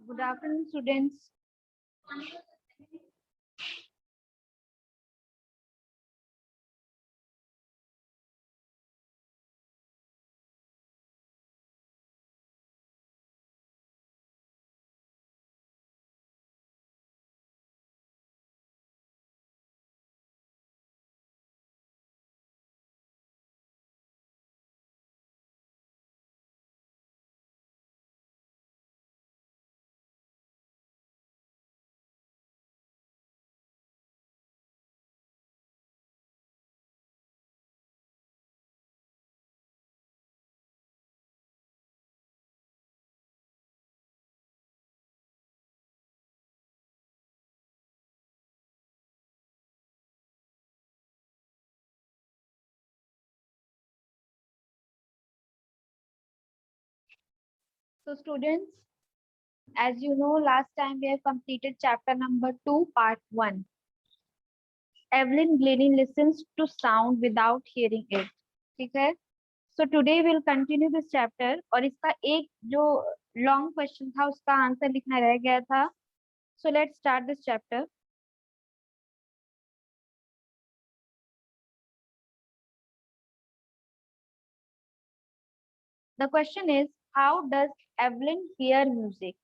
Good afternoon, students. So, students, as you know, last time we have completed chapter number 2, part 1. Evelyn Glennie listens to sound without hearing it. ठीक है? So today we'll continue this chapter और इसका एक जो long question था उसका answer लिखना रह गया था. So let's start this chapter. The question is, how does Evelyn hear music?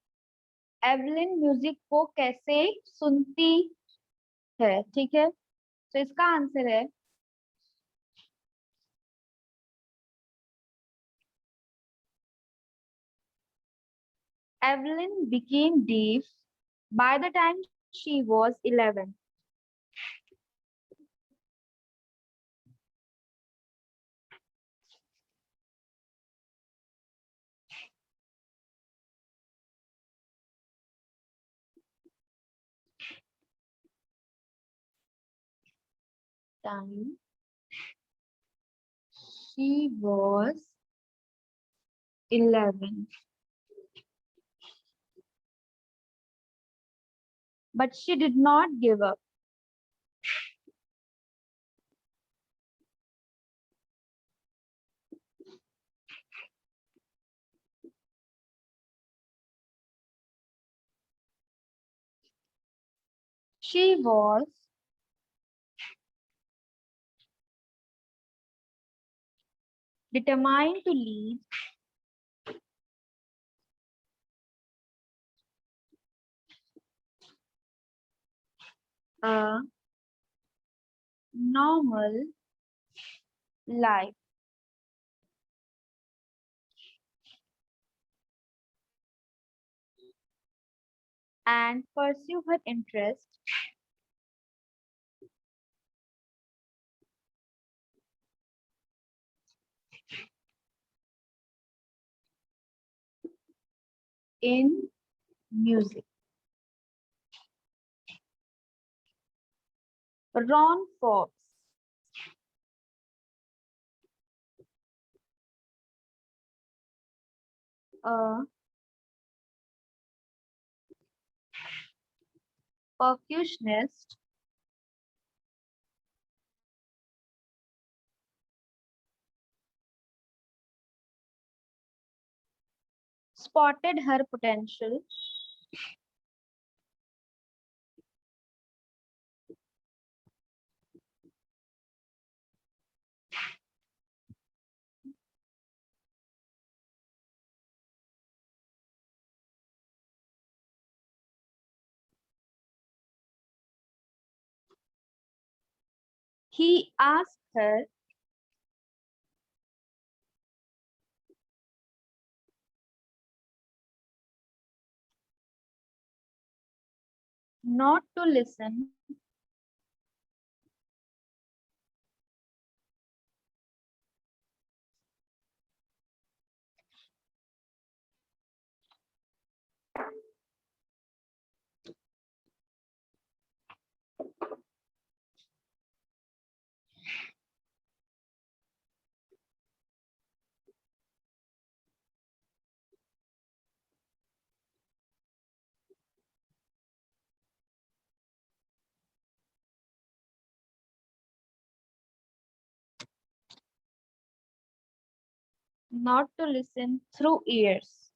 Evelyn music को कैसे सुनती है? ठीक है, तो इसका आंसर है Evelyn became deaf by the time she was 11. Time she was 11. But she did not give up. She was determined to lead a normal life. And pursue her interest in music. Ron Forbes, a percussionist, spotted her potential he asked her not to listen not to listen through ears.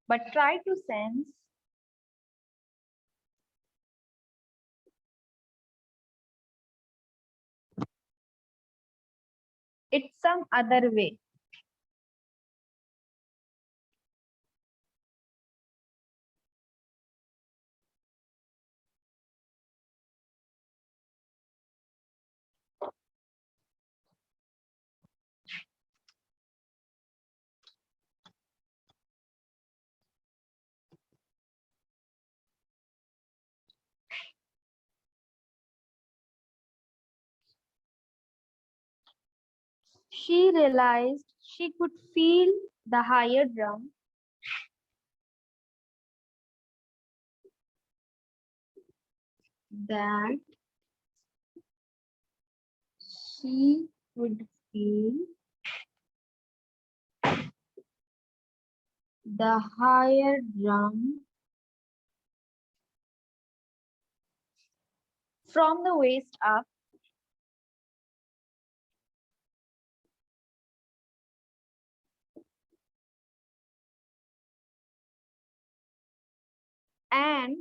but try to sense it some other way. She realized she could feel the higher drum that she could feel the higher drum from the waist up, and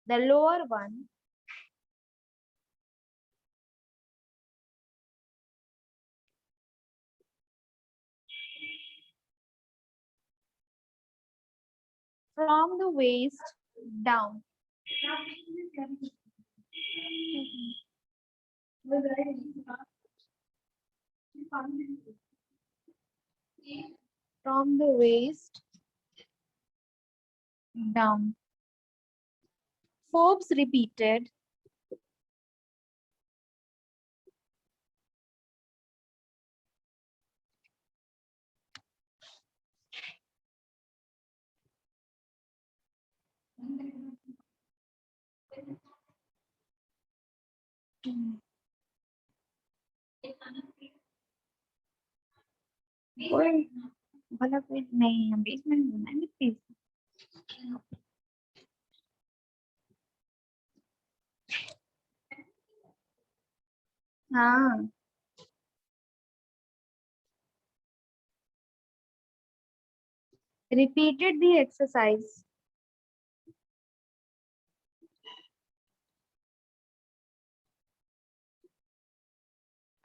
the lower one from the waist down. From the waist down. Forbes repeated, ओए भला कोई नहीं हम बीच में बनाएंगे please. हाँ. Repeated the exercise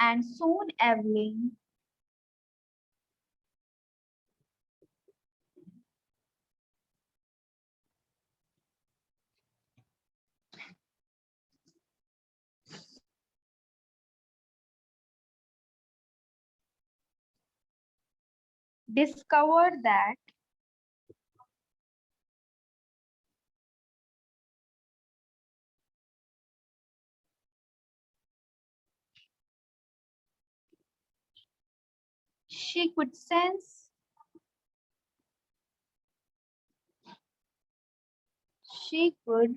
and soon Evelyn discovered that she could sense, she could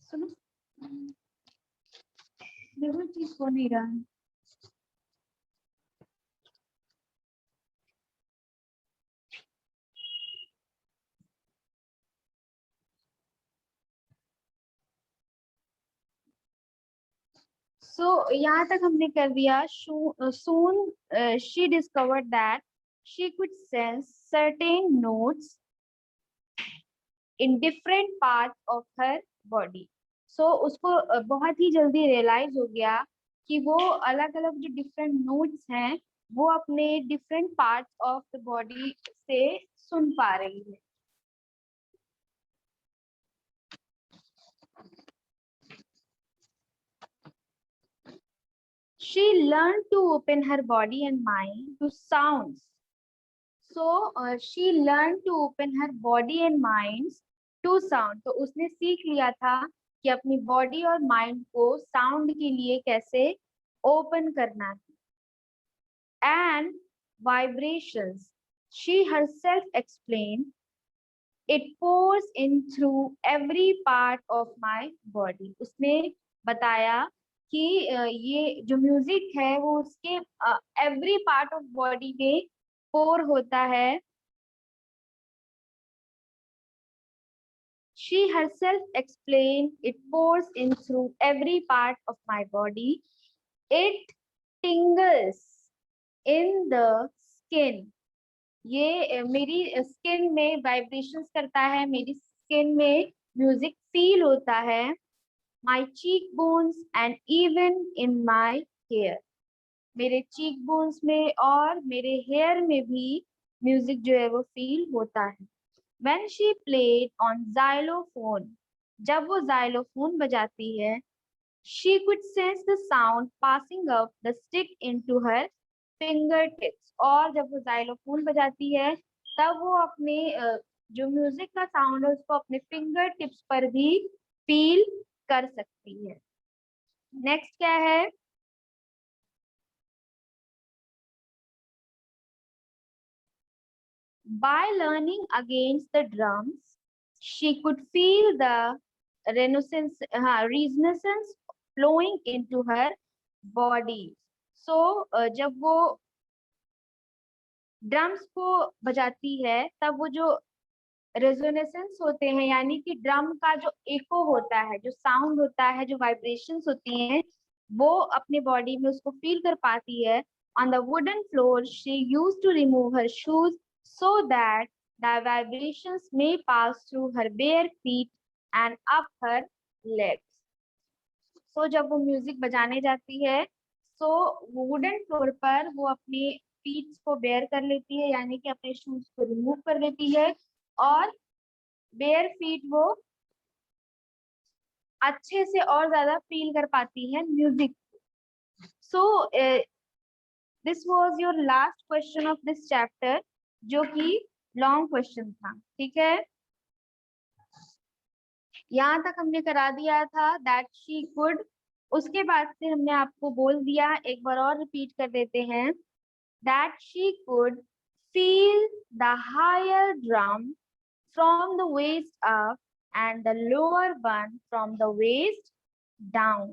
सुनो देखो चीज हो नहीं रहा है. So यहाँ तक हमने कर दिया. Soon she discovered that she could sense certain notes in different parts of her body. So उसको बहुत ही जल्दी रियलाइज हो गया कि वो अलग अलग जो डिफरेंट नोट्स हैं वो अपने different parts of the body से सुन पा रही है. she learned to open her body and mind to sounds. So she learned to open her body and minds to sound. तो उसने सीख लिया था कि अपनी बॉडी और माइंड को साउंड के लिए कैसे ओपन करना है. And vibrations, she herself explained, it pours in through every part of my body. उसने बताया कि ये जो म्यूजिक है वो उसके एवरी पार्ट ऑफ बॉडी में पोर होता है. She herself explained, it pours in through every part of my body. It tingles in the skin. ये मेरी स्किन में वाइब्रेशंस करता है, मेरी स्किन में म्यूजिक फील होता है. My cheekbones and even in my hair. मेरे चीक बोन्स में और मेरे हेयर में भी म्यूजिक जो है वो फील होता है. When she played on xylophone, जब वो xylophone बजाती है, she could sense the sound passing up the stick into her fingertips. और जब वो xylophone बजाती है तब वो अपने जो म्यूजिक का साउंड है उसको अपने फिंगर टिप्स पर भी फील कर सकती है. नेक्स्ट क्या है? By learning against the drums, she could feel the resonance flowing into her body. So जब वो ड्रम्स को बजाती है तब वो जो रेजोनेसेंस होते हैं, यानी कि ड्रम का जो एको होता है, जो साउंड होता है, जो वाइब्रेशंस होती हैं, वो अपने बॉडी में उसको फील कर पाती है. On the wooden floor, she used to remove her shoes so that the vibrations may pass through her bare feet and up her legs. So जब वो म्यूजिक बजाने जाती है तो वो वुडन फ्लोर पर वो अपने फीट को बेयर कर लेती है, यानी कि अपने शूज को रिमूव कर लेती है और बेयर फीट वो अच्छे से और ज्यादा फील कर पाती है music. So this was your last question of this chapter, जो कि लॉन्ग क्वेश्चन था. ठीक है, यहाँ तक हमने करा दिया था दैट शी कुड. उसके बाद से हमने आपको बोल दिया, एक बार और रिपीट कर देते हैं, that she could feel the higher drum from the waist up and the lower one from the waist down.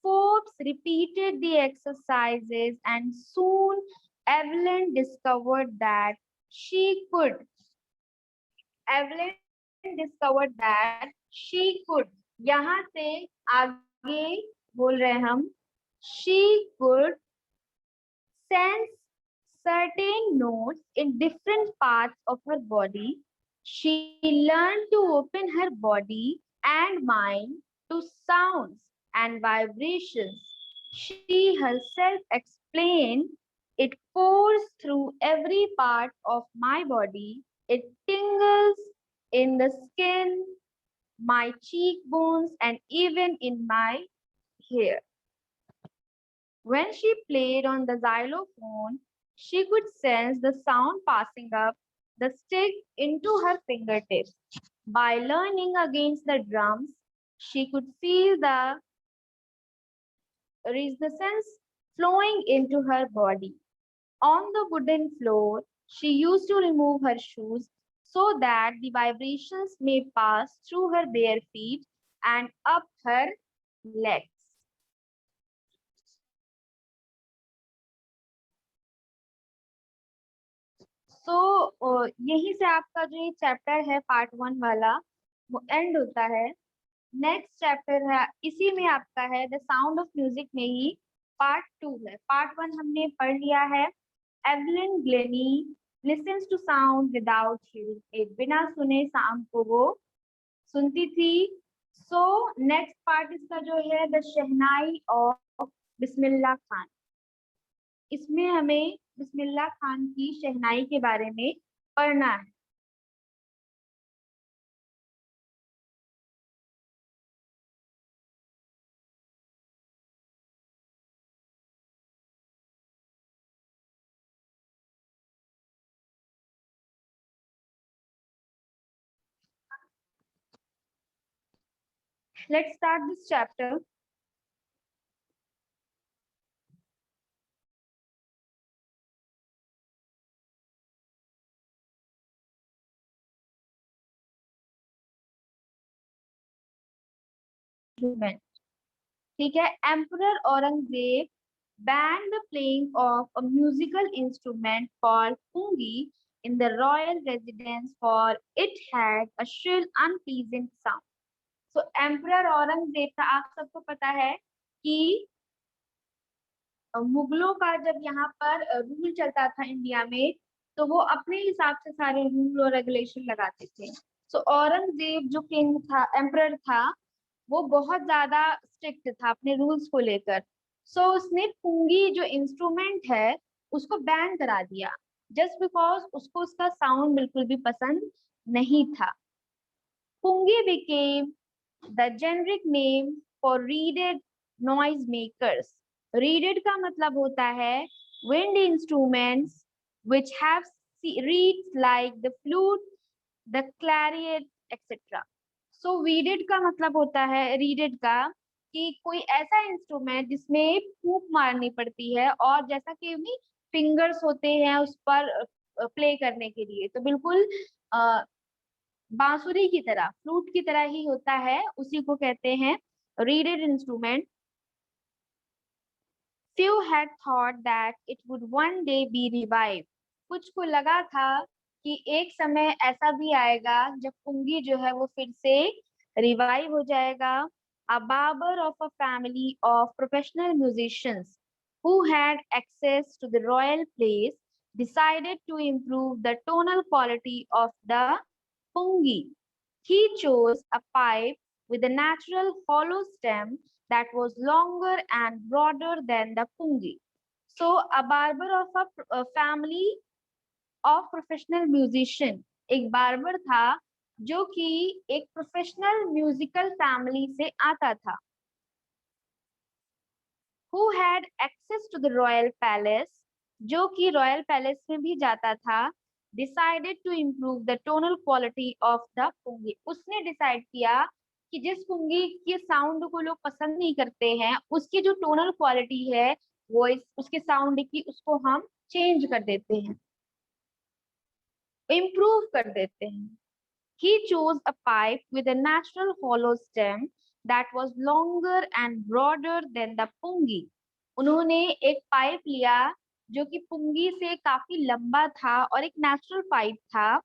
Forbes repeated the exercises and soon Evelyn discovered that she could. Evelyn discovered that she could. यहाँ से आगे बोल रहे हैं हम, she could sense certain notes in different parts of her body. She learned to open her body and mind to sounds and vibrations. She herself explained, it pours through every part of my body. It tingles in the skin, my cheekbones, and even in my hair. When she played on the xylophone, she could sense the sound passing up the stick into her fingertips. By learning against the drums, she could feel the resonance flowing into her body. On the wooden floor, she used to remove her shoes so that the vibrations may pass through her bare feet and up her legs. सो यही से आपका जो ये chapter है part 1 वाला वो and होता है. नेक्स्ट चैप्टर है, इसी में आपका है द साउंड ऑफ म्यूजिक में ही पार्ट 2 है. पार्ट 1 हमने पढ़ लिया है. Evelyn Glennie listens to sound without hearing, एक बिना सुने साउंड को वो सुनती थी. सो नेक्स्ट पार्ट इसका जो है the shehnai of Bismillah Khan. इसमें हमें बिस्मिल्लाह खान की शहनाई के बारे में पढ़ना है. Let's start this chapter. ठीक है, emperor Aurangzeb banned the playing of a musical instrument called pungi in the royal residence for it had a shrill unpleasant sound. So emperor Aurangzeb का आप सबको पता है कि मुगलों का जब यहाँ पर रूल चलता था इंडिया में, तो वो अपने हिसाब से सारे रूल और रेगुलेशन लगाते थे। सो औरंगजेब जो किंग था, एम्परर था, वो बहुत ज्यादा स्ट्रिक्ट था अपने रूल्स को लेकर। सो उसने पुंगी जो इंस्ट्रूमेंट है उसको बैन करा दिया, जस्ट बिकॉज उसको उसका साउंड बिल्कुल भी पसंद नहीं था। पुंगी became the generic name for reeded noise makers. Reeded का मतलब होता है wind instruments which have reeds like the flute, the clarinet, etc. So reeded का मतलब होता है, reeded का, कि कोई ऐसा इंस्ट्रूमेंट जिसमें फूंक मारनी पड़ती है और जैसा कि फिंगर्स होते हैं उस पर प्ले करने के लिए, तो बिल्कुल बांसुरी की तरह, फ्लूट की तरह ही होता है, उसी को कहते हैं readed instrument. Few had thought that it would one day be revived. कुछ को लगा था कि एक समय ऐसा भी आएगा जब पुंगी जो है वो फिर से रिवाइव हो जाएगा। A barber of a family of professional musicians who had access to the royal place decided to improve the tonal quality of the pungi. He chose a pipe with a natural hollow stem that was longer and broader than the pungi. So, a barber of a family of professional musician, एक barber था जो कि एक professional musical family से आता था, who had access to the royal palace, जो कि रॉयल पैलेस में भी जाता था, decided to improve the tonal quality of the पुंगी। उसने डिसाइड किया कि जिस पुंगी के साउंड को लोग पसंद नहीं करते हैं, उसकी जो टोनल क्वालिटी है वो उसके साउंड की, उसको हम चेंज कर देते हैं, इम्प्रूव कर देते हैं। He chose a pipe with a natural hollow stem that was longer and broader than the pungi. उन्होंने एक पाइप लिया जो कि पुंगी से काफी लंबा था और एक नेचुरल पाइप था।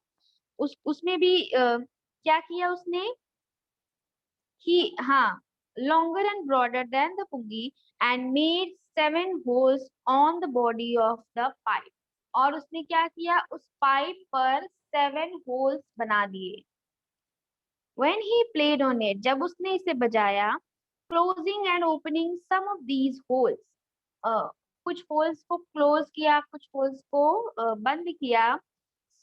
उसमें भी क्या किया उसने कि हाँ, longer and broader than the pungi and made 7 holes on the body of the pipe. और उसने क्या किया, उस पाइप पर 7 होल्स बना दिए। When he played on it, जब उसने इसे बजाया, closing and opening some of these holes, कुछ होल्स को क्लोज किया, कुछ होल्स को बंद किया,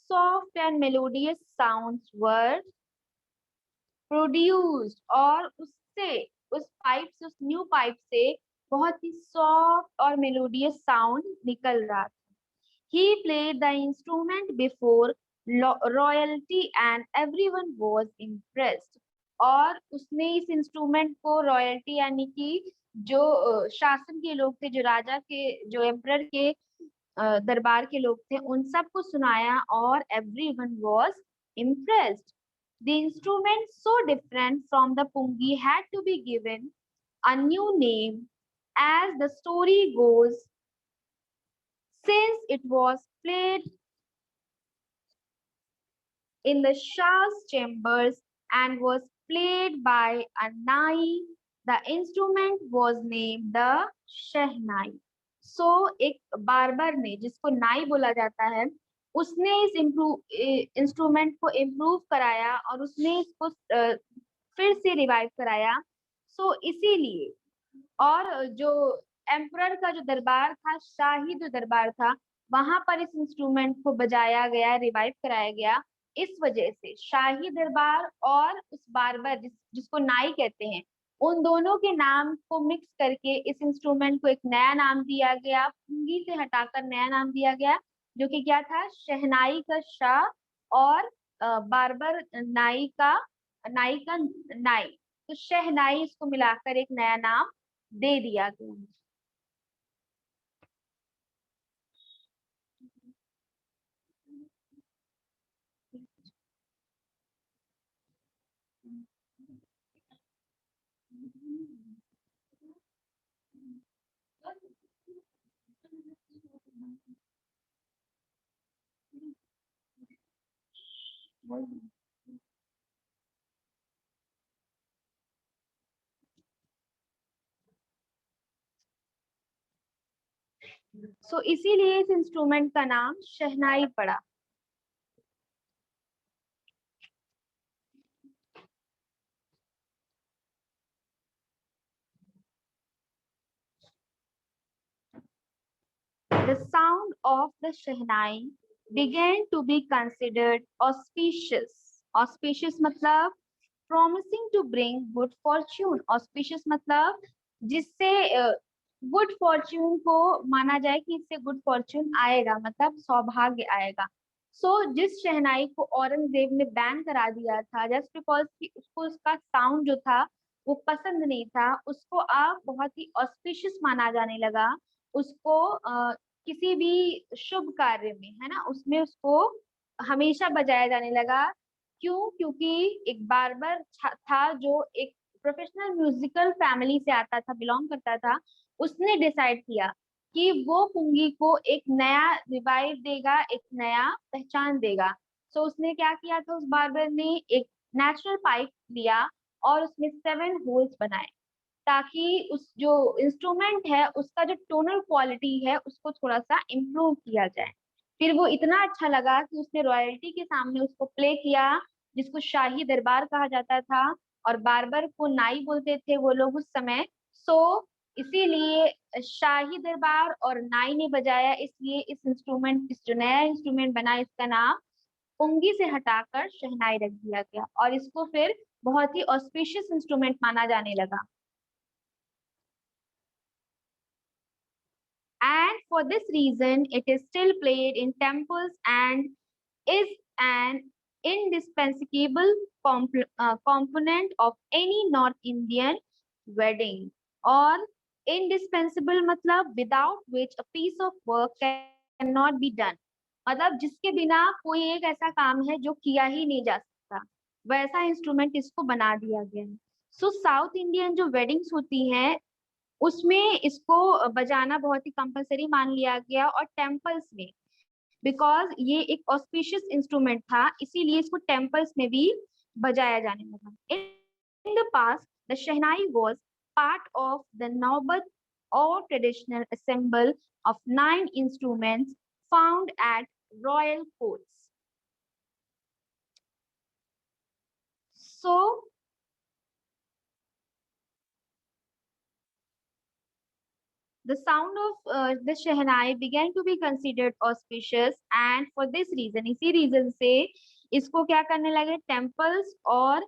soft and melodious sounds were produced, और उससे, उस पाइप से, उस न्यू पाइप से बहुत ही सॉफ्ट और मेलोडियस साउंड निकल रहा था। He played the instrument before royalty and everyone was impressed. और उसने इस इंस्ट्रूमेंट को रॉयल्टी यानी कि जो शासन के लोग थे, जो राजा के, जो एम्परर के दरबार के लोग थे, उन सबको सुनाया और everyone was impressed. The instrument, so different from the pungi, had to be given a new name. As the story goes, since it was played in the Shah's chambers and was played by a nai, the instrument was named the Shehnai. So एक barber ने, जिसको नाई बोला जाता है, उसने इस instrument को इम्प्रूव कराया और उसने इसको फिर से रिवाइव कराया। सो इसीलिए, और जो एम्परर का जो दरबार था, शाही जो दरबार था, वहां पर इस इंस्ट्रूमेंट को बजाया गया, रिवाइव कराया गया। इस वजह से शाही दरबार और उस बार्बर जिसको नाई कहते हैं, उन दोनों के नाम को मिक्स करके इस इंस्ट्रूमेंट को एक नया नाम दिया गया, पुंगी से हटाकर नया नाम दिया गया, जो कि क्या था, शहनाई का शाह और बार्बर नाई का नाई। तो शहनाई इसको मिलाकर एक नया नाम दे दिया गया। सो इसीलिए इस इंस्ट्रूमेंट का नाम शहनाई पड़ा। The sound of the Shehnai began to be considered auspicious. Auspicious मतलब promising to bring good fortune. Auspicious मतलब जिससे गुड फॉर्च्यून को माना जाए कि इससे गुड फॉर्च्यून आएगा, मतलब सौभाग्य आएगा। जिस शहनाई को औरंगजेब ने बैन करा दिया था जस्ट बिकॉज कि उसको उसका साउंड जो था वो पसंद नहीं था, उसको अब बहुत ही ऑस्पिशियस माना जाने लगा। उसको किसी भी शुभ कार्य में, है ना, उसमें उसको हमेशा बजाया जाने लगा। क्यों? क्योंकि एक बार्बर था जो एक प्रोफेशनल म्यूजिकल फैमिली से आता था, बिलोंग करता था। उसने डिसाइड किया कि वो पुंगी को एक नया रिवाइव देगा, एक नया पहचान देगा। उसने क्या किया था, उस बार्बर ने एक नेचुरल पाइप लिया और उसमें 7 होल्स बनाए ताकि उस जो इंस्ट्रूमेंट है उसका जो टोनल क्वालिटी है उसको थोड़ा सा इम्प्रूव किया जाए। फिर वो इतना अच्छा लगा कि उसने रॉयल्टी के सामने उसको प्ले किया, जिसको शाही दरबार कहा जाता था, और बार्बर को नाई बोलते थे वो लोग उस समय। सो इसीलिए शाही दरबार और नाई ने बजाया, इसलिए इस जो नया इंस्ट्रूमेंट बना इसका नाम पुंगी से हटाकर शहनाई रख दिया गया, और इसको फिर बहुत ही ऑस्पिशियस इंस्ट्रूमेंट माना जाने लगा। And for this reason, it is still played in temples and is an indispensable component of any North Indian wedding. और indispensable मतलब without which a piece of work cannot be done. मतलब जिसके बिना कोई एक ऐसा काम है जो किया ही नहीं जा सकता, वैसा इंस्ट्रूमेंट इसको बना दिया गया है। साउथ इंडियन जो वेडिंग्स होती हैं उसमें इसको बजाना बहुत ही कंपलसरी मान लिया गया, और टेम्पल्स में, बिकॉज ये एक ऑस्पिशियस इंस्ट्रूमेंट था इसीलिए इसको टेम्पल्स में भी बजाया जाने लगा। In the past the shehnai was part of the नौबत और traditional assemble of 9 instruments found at royal courts. So the sound of the Shehnai began to be considered auspicious, and for this reason, इसी reason से इसको क्या करने लगे, temples और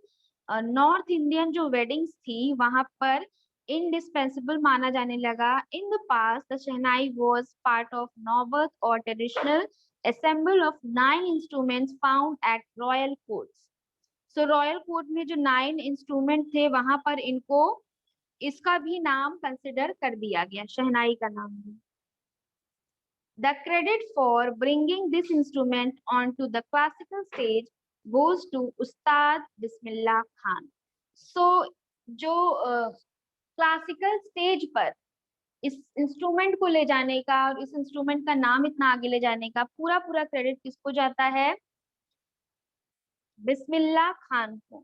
north Indian जो वेडिंग्स थी वहां पर इंडिस्पेंसिबल माना जाने लगा। In the past the shehnai was part of नौबत और traditional assemble of 9 instruments found at royal courts. Royal court में जो 9 इंस्ट्रूमेंट थे वहां पर इनको इसका भी नाम कंसिडर कर दिया गया, शहनाई का नाम भी। The credit for bringing this instrument onto the classical stage goes to Ustad Bismillah Khan. जो क्लासिकल स्टेज पर इस इंस्ट्रूमेंट को ले जाने का और इस इंस्ट्रूमेंट का नाम इतना आगे ले जाने का पूरा पूरा क्रेडिट किसको जाता है, बिस्मिल्लाह खान को।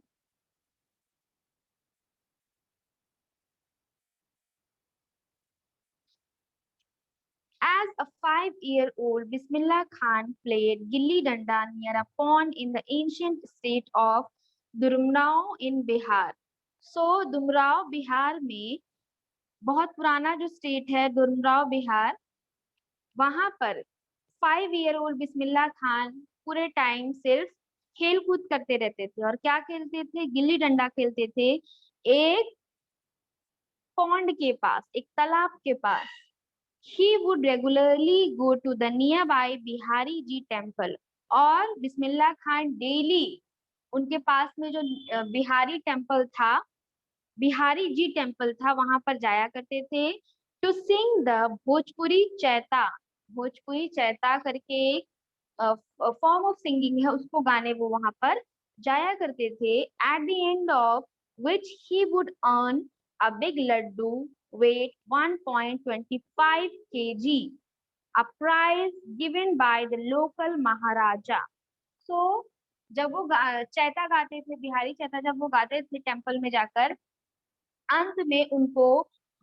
As a 5-year-old, Bismillah Khan played gilli danda near a pond in the ancient state of Dumrao in Bihar. Dumrao Bihar में, बहुत पुराना जो स्टेट है दुमराव बिहार, वहां पर 5-year-old बिस्मिल्लाह खान पूरे टाइम सिर्फ खेल कूद करते रहते थे। और क्या खेलते थे, गिल्ली डंडा खेलते थे एक पॉन्ड के पास, एक तालाब के पास। He would regularly go to the nearby Bihari ji temple, और बिस्मिल्लाह खान डेली उनके पास में जो बिहारी टेम्पल था बिहारी जी टेम्पल था, वहां पर जाया करते थे to sing the Bhojpuri chaita. Bhojpuri chaita करके एक फॉर्म ऑफ सिंगिंग है, उसको गाने वो वहां पर जाया करते थे। At the end of which he would earn a big laddoo weight 1.25 kg, a prize given by the local maharaja. So जब वो चैता गाते थे, बिहारी चैता जब वो गाते थे टेम्पल में जाकर, अंत में उनको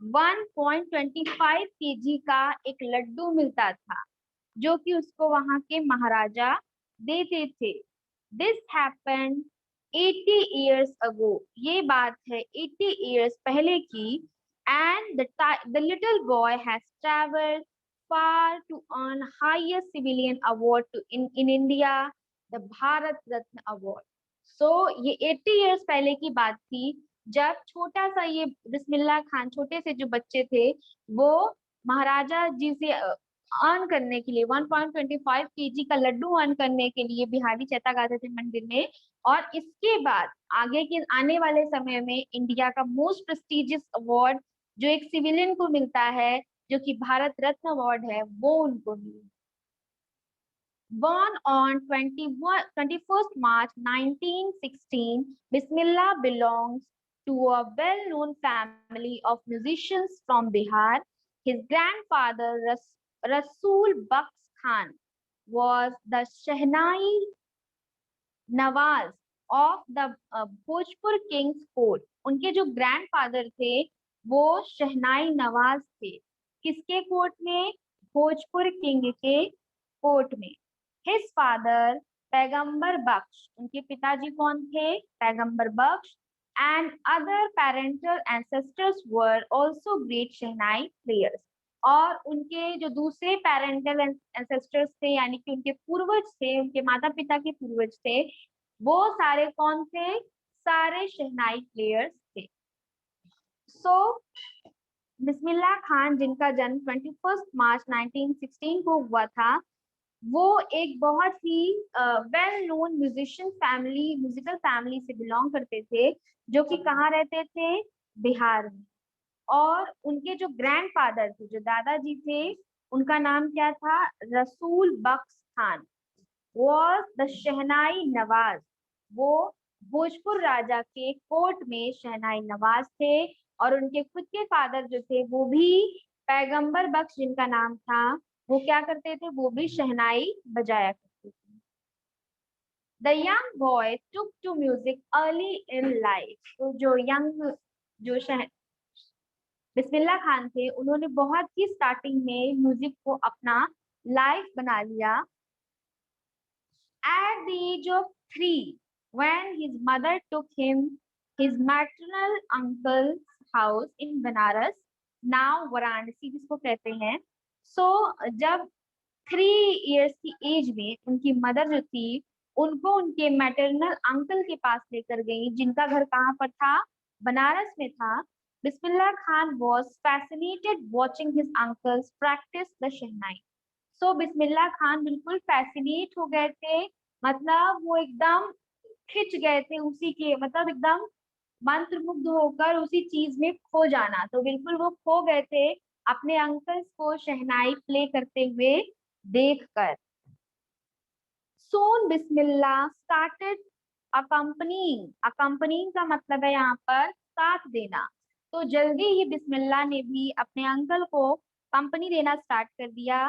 1.25 kg का एक लड्डू मिलता था, जो कि उसको वहां के महाराजा देते थे। This happened 80 years ago। ये बात है 80 years पहले की। And the little boy has travelled far to earn highest civilian award to in India, the Bharat Ratna Award। So ये 80 years पहले की बात थी, जब छोटा सा ये बिस्मिल्लाह खान, छोटे से जो बच्चे थे, वो महाराजा जी से अर्न करने के लिए 1.25 kg का लड्डू अर्न करने के लिए बिहारी चैता गाते थे मंदिर में। और इसके बाद आगे के आने वाले समय में इंडिया का मोस्ट प्रेस्टिजियस अवार्ड जो एक सिविलियन को मिलता है, जो कि भारत रत्न अवार्ड है, वो उनको मिला। Born on 21st March 1916, Bismillah belongs to a well-known family of musicians from Bihar. His grandfather, Rasul Baks Khan, was the Shehnai Nawaz of the Bhojpur King's court। उनके जो ग्रैंडफादर थे वो शहनाई नवाज थे। किसके कोर्ट में? भोजपुर किंग के court में। His father Paigambar Bakhsh, उनके पिताजी कौन थे? Paigambar Bakhsh. And other parental ancestors were also great shehnai players. और उनके जो दूसरे पेरेंटल एंसेस्टर्स थे, यानी कि उनके पूर्वज थे, उनके माता पिता के पूर्वज थे, वो सारे कौन थे? सारे शहनाई प्लेयर्स थे। सो बिस्मिल्लाह खान, जिनका जन्म 21 मार्च 1916 को हुआ था, वो एक बहुत ही वेल नोन म्यूजिकल फैमिली से बिलोंग करते थे, जो कि कहाँ रहते थे? बिहार में। और उनके जो ग्रैंडफादर थे, जो दादाजी थे, उनका नाम क्या था? रसूल बख्श खान वॉज द शहनाई नवाज। वो भोजपुर राजा के कोर्ट में शहनाई नवाज थे। और उनके खुद के फादर जो थे वो भी पैगंबर बख्श, जिनका नाम था, वो क्या करते थे? वो भी शहनाई बजाया करते थे। The young boy took to music early in life. तो जो बिस्मिल्लाह खान थे, उन्होंने बहुत ही स्टार्टिंग में म्यूजिक को अपना लाइफ बना लिया। At the age of 3, when his mother took him his maternal uncle's house in Banaras, now Varanasi जिसको कहते हैं। सो जब 3 years की एज में उनकी मदर जो थी, उनको उनके मैटरनल अंकल के पास लेकर गई, जिनका घर कहाँ पर था? बनारस में था। Bismillah Khan was fascinated watching his uncles practice the शहनाई। सो बिस्मिल्लाह खान बिल्कुल फैसिनेट हो गए थे, मतलब वो एकदम खिंच गए थे उसी के, मतलब एकदम मंत्र मुग्ध होकर उसी चीज में खो जाना। तो बिल्कुल वो खो गए थे अपने अंकल्स को शहनाई प्ले करते हुए देखकर। सोन बिस्मिल्लाह स्टार्टेड अकम्पनिंग का मतलब है यहाँ पर साथ देना। तो जल्दी ही बिस्मिल्लाह ने भी अपने अंकल को कंपनी देना स्टार्ट कर दिया।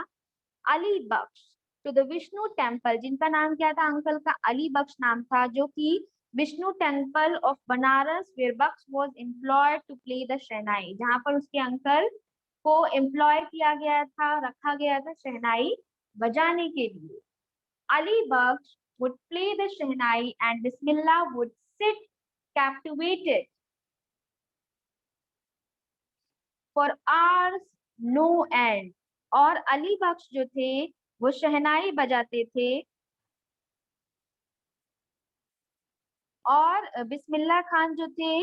अली बख्श टू द विष्णु टेम्पल, जिनका नाम क्या था? अंकल का अली बख्श नाम था, जो कि Vishnu temple of Banaras where Bakhsh was employed to play the shehnai, जहां पर उसके अंकल को एम्प्लॉय किया गया था, रखा गया था शहनाई बजाने के लिए। अली बख्श would play the shehnai and Bismillah would sit captivated for hours no end। और अली बख्श जो थे वो शहनाई बजाते थे, और बिस्मिल्लाह खान जो थे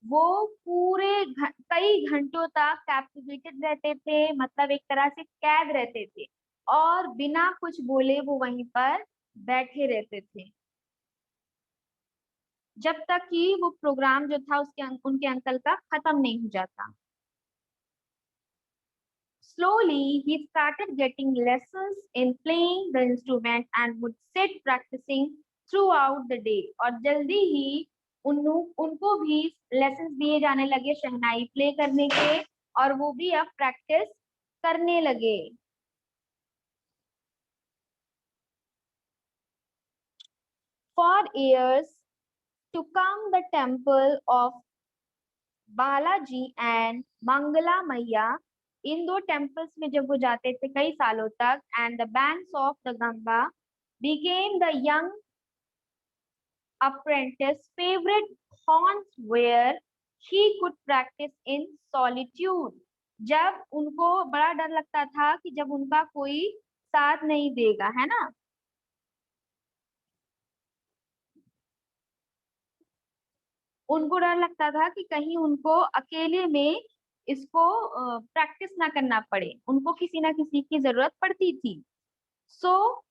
वो कई घंटों तक कैप्टिवेटेड रहते थे, मतलब एक तरह से कैद रहते थे, और बिना कुछ बोले वो वहीं पर बैठे रहते थे। जब तक कि वो प्रोग्राम जो था उसके उनके अंकल का खत्म नहीं हो जाता। Slowly, he started getting lessons in playing the instrument and would sit practicing throughout the day. और जल्दी ही उनको भी lessons दिए जाने लगे शहनाई प्ले करने के, और वो भी अब प्रैक्टिस करने लगे। For years to come, the temple of Balaji and Mangla Maiya, इन दो टेम्पल्स में जब वो जाते थे कई सालों तक, and the banks of the Ganga became the young apprentice favorite haunts where he could practice in solitude। जब उनको बड़ा डर लगता था कि जब उनका कोई साथ नहीं देगा, है ना, उनको डर लगता था कि कहीं उनको अकेले में इसको प्रैक्टिस ना करना पड़े, उनको किसी ना किसी की जरूरत पड़ती थी। So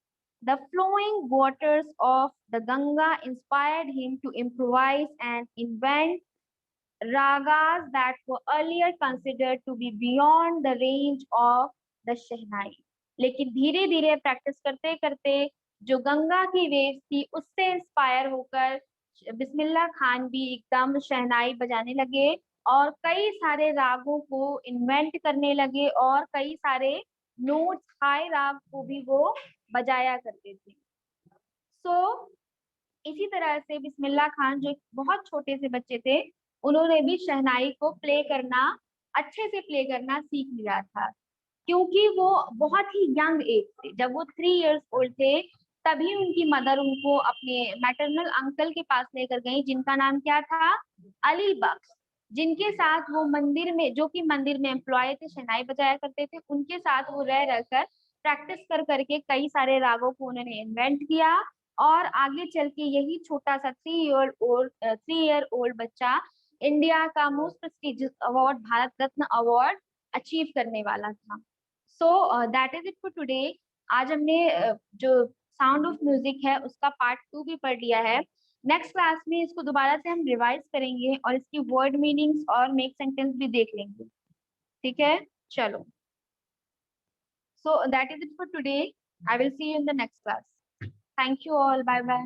the flowing waters of the Ganga inspired him to improvise and invent ragas that were earlier considered to be beyond the range of the Shehnai। लेकिन धीरे धीरे प्रैक्टिस करते करते जो गंगा की वेव्स थी उससे इंस्पायर होकर बिस्मिल्लाह खान भी एकदम शहनाई बजाने लगे, और कई सारे रागों को इन्वेंट करने लगे, और कई सारे नोट्स हाई राग को भी वो बजाया करते थे। सो इसी तरह से बिस्मिल्लाह खान जो एक बहुत छोटे से बच्चे थे, उन्होंने भी शहनाई को प्ले करना, अच्छे से प्ले करना सीख लिया था, क्योंकि वो बहुत ही यंग एज थे। जब वो 3 इयर्स ओल्ड थे तभी उनकी मदर उनको अपने मैटरनल अंकल के पास लेकर गई, जिनका नाम क्या था, अली बख्श, जिनके साथ वो मंदिर में, जो कि मंदिर में एम्प्लॉय थे, शहनाई बजाया करते थे, उनके साथ वो रह रहकर प्रैक्टिस कर करके कई सारे रागों को उन्होंने इन्वेंट किया। और आगे चल के यही छोटा सा 3 ईयर ओल्ड बच्चा इंडिया का most prestigious award, Bharat Ratna award achieve करने वाला था। सो that is it for today. आज हमने जो साउंड ऑफ म्यूजिक है उसका पार्ट 2 भी पढ़ लिया है। नेक्स्ट क्लास में इसको दोबारा से हम रिवाइज करेंगे और इसकी वर्ड मीनिंग्स और मेक सेंटेंस भी देख लेंगे। ठीक है, चलो। So that is it for today. I will see you in the next class. Thank you all, bye bye.